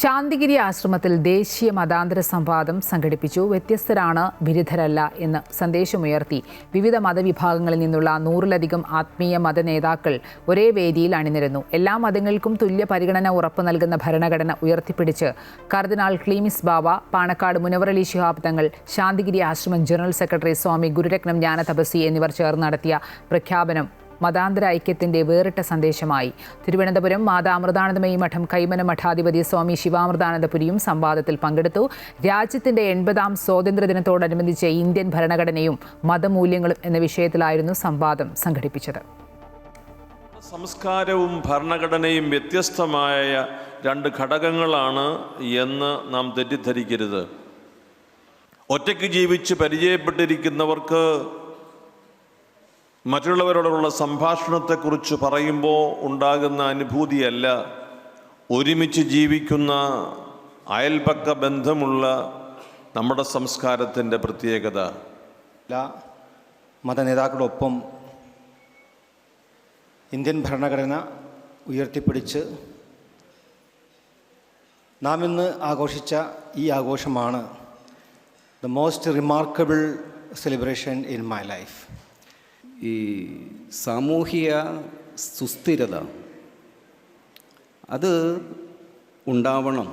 ശാന്തിഗിരി ആശ്രമത്തിൽ ദേശീയ മതാന്തര സംവാദം സംഘടിപ്പിച്ചു. വ്യത്യസ്തരാണ്, ബിരുദരല്ല എന്ന് സന്ദേശമുയർത്തി വിവിധ മതവിഭാഗങ്ങളിൽ നിന്നുള്ള 100-ലധികം ആത്മീയ മത നേതാക്കൾ ഒരേ വേദിയിൽ അണിനിരന്നു. എല്ലാ മതങ്ങൾക്കും തുല്യ പരിഗണന ഉറപ്പു നൽകുന്ന ഭരണഘടന ഉയർത്തിപ്പിടിച്ച് കർദിനാൾ ക്ലീമിസ് ബാവ, പാണക്കാട് മുനവറലി ശിഹാബ് തങ്ങൾ, ശാന്തിഗിരി ആശ്രമം ജനറൽ സെക്രട്ടറി സ്വാമി ഗുരുരത്നം ജ്ഞാനതപസി എന്നിവർ ചേർന്ന് നടത്തിയ പ്രഖ്യാപനം മതാന്തര ഐക്യത്തിന്റെ വേറിട്ട സന്ദേശമായി. തിരുവനന്തപുരം മാതാ അമൃതാനന്ദമയി മഠം കൈമന മഠാധിപതി സ്വാമി ശിവാമൃതാനന്ദപുരിയും സംവാദത്തിൽ പങ്കെടുത്തു. രാജ്യത്തിന്റെ 80ാം സ്വാതന്ത്ര്യദിനത്തോടനുബന്ധിച്ച് ഇന്ത്യൻ ഭരണഘടനയും മതമൂല്യങ്ങളും എന്ന വിഷയത്തിലായിരുന്നു സംവാദം സംഘടിപ്പിച്ചത്. സംസ്കാരവും ഭരണഘടനയും വ്യത്യസ്തമായ രണ്ട് ഘടകങ്ങളാണ് എന്ന് നാം തെറ്റിദ്ധരിക്കരുത്. ഒറ്റയ്ക്ക് ജീവിച്ച് പരിചയപ്പെട്ടിരിക്കുന്നവർക്ക് മറ്റുള്ളവരോടുള്ള സംഭാഷണത്തെക്കുറിച്ച് പറയുമ്പോൾ ഉണ്ടാകുന്ന അനുഭൂതിയല്ല ഒരുമിച്ച് ജീവിക്കുന്ന അയൽപക്ക ബന്ധമുള്ള നമ്മുടെ സംസ്കാരത്തിൻ്റെ പ്രത്യേകത. എല്ലാ മതനേതാക്കളോടൊപ്പം ഇന്ത്യൻ ഭരണഘടന ഉയർത്തിപ്പിടിച്ച് നാം ഇന്ന് ആഘോഷിച്ച ഈ ആഘോഷമാണ് the most remarkable celebration in my life. ഈ സാമൂഹിക സുസ്ഥിരത അത് ഉണ്ടാവണം.